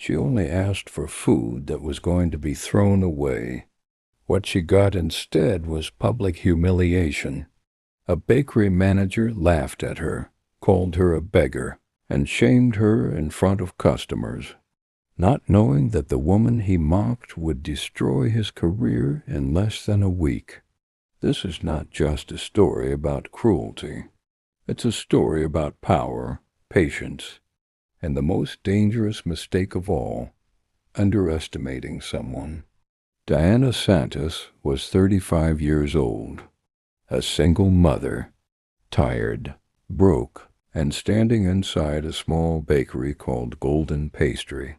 She only asked for food that was going to be thrown away. What she got instead was public humiliation. A bakery manager laughed at her, called her a beggar, and shamed her in front of customers, not knowing that the woman he mocked would destroy his career in less than a week. This is not just a story about cruelty. It's a story about power, patience, and the most dangerous mistake of all, underestimating someone. Diana Santos was 35 years old, a single mother, tired, broke, and standing inside a small bakery called Golden Pastry.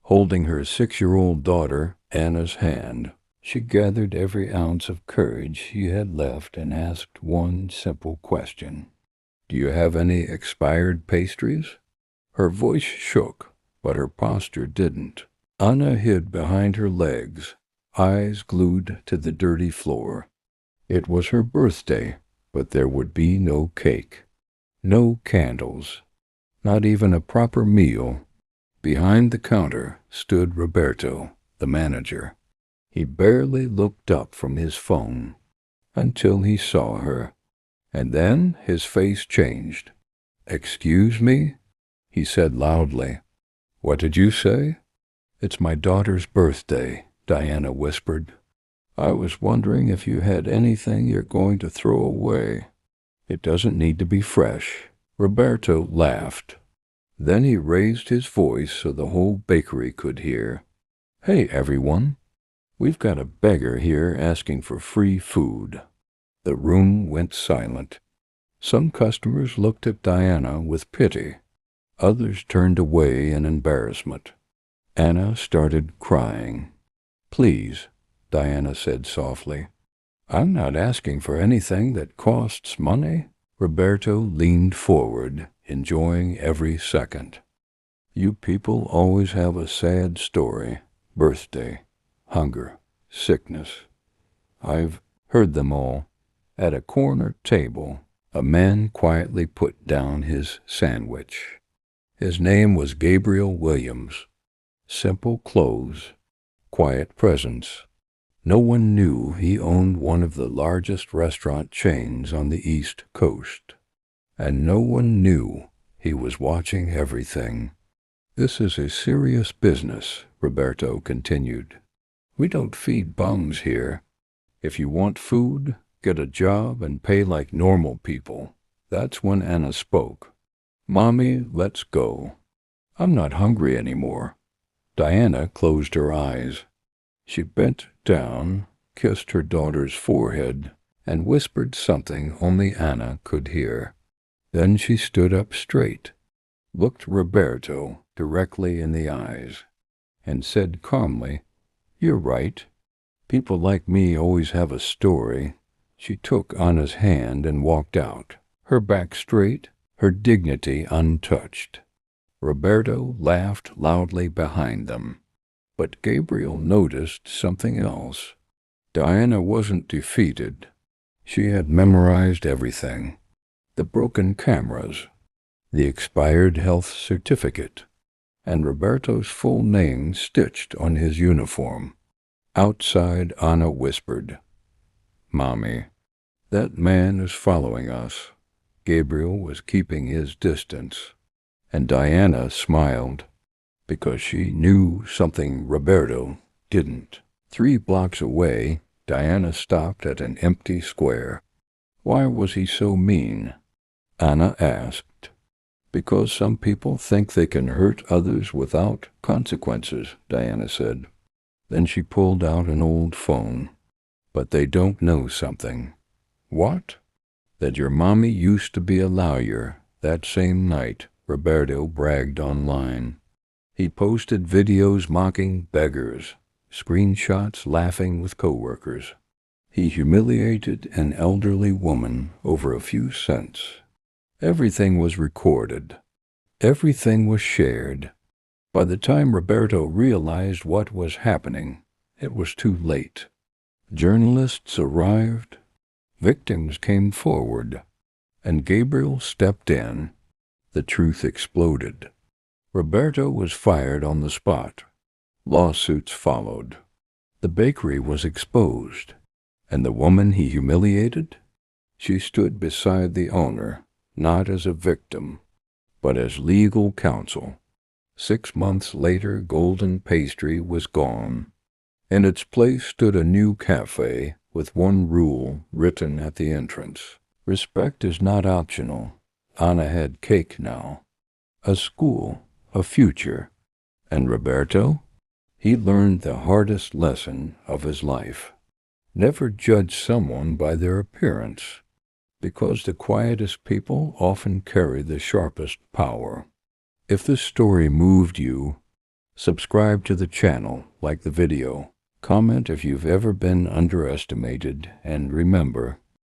Holding her 6-year-old daughter, Anna's hand, she gathered every ounce of courage she had left and asked one simple question. "Do you have any expired pastries?" Her voice shook, but her posture didn't. Anna hid behind her legs, eyes glued to the dirty floor. It was her birthday, but there would be no cake, no candles, not even a proper meal. Behind the counter stood Roberto, the manager. He barely looked up from his phone until he saw her, and then his face changed. "Excuse me?" he said loudly. "What did you say?" "It's my daughter's birthday," Diana whispered. "I was wondering if you had anything you're going to throw away." "It doesn't need to be fresh." Roberto laughed. Then he raised his voice so the whole bakery could hear. "Hey, everyone. We've got a beggar here asking for free food." The room went silent. Some customers looked at Diana with pity. Others turned away in embarrassment. Anna started crying. "Please," Diana said softly. "I'm not asking for anything that costs money." Roberto leaned forward, enjoying every second. "You people always have a sad story. Birthday, hunger, sickness. I've heard them all." At a corner table, a man quietly put down his sandwich. His name was Gabriel Williams. Simple clothes, quiet presence. No one knew he owned one of the largest restaurant chains on the East Coast. And no one knew he was watching everything. "This is a serious business," Roberto continued. "We don't feed bums here. If you want food, get a job and pay like normal people." That's when Anna spoke. "Mommy, let's go. I'm not hungry anymore." Diana closed her eyes. She bent down, kissed her daughter's forehead, and whispered something only Anna could hear. Then she stood up straight, looked Roberto directly in the eyes, and said calmly, "You're right. People like me always have a story." She took Anna's hand and walked out, her back straight, her dignity untouched. Roberto laughed loudly behind them. But Gabriel noticed something else. Diana wasn't defeated. She had memorized everything. The broken cameras, the expired health certificate, and Roberto's full name stitched on his uniform. Outside, Anna whispered, "Mommy, that man is following us." Gabriel was keeping his distance, and Diana smiled, because she knew something Roberto didn't. 3 blocks away, Diana stopped at an empty square. "Why was he so mean?" Anna asked. "Because some people think they can hurt others without consequences," Diana said. Then she pulled out an old phone. "But they don't know something." "What?" "That your mommy used to be a lawyer that same night," Roberto bragged online. He posted videos mocking beggars, screenshots laughing with coworkers. He humiliated an elderly woman over a few cents. Everything was recorded. Everything was shared. By the time Roberto realized what was happening, it was too late. Journalists arrived, victims came forward, and Gabriel stepped in. The truth exploded. Roberto was fired on the spot. Lawsuits followed. The bakery was exposed. And the woman he humiliated? She stood beside the owner, not as a victim, but as legal counsel. 6 months later, Golden Pastry was gone. In its place stood a new cafe with one rule written at the entrance. Respect is not optional. Anna had cake now. A school, a future. And Roberto? He learned the hardest lesson of his life. Never judge someone by their appearance, because the quietest people often carry the sharpest power. If this story moved you, subscribe to the channel, like the video, comment if you've ever been underestimated, and remember,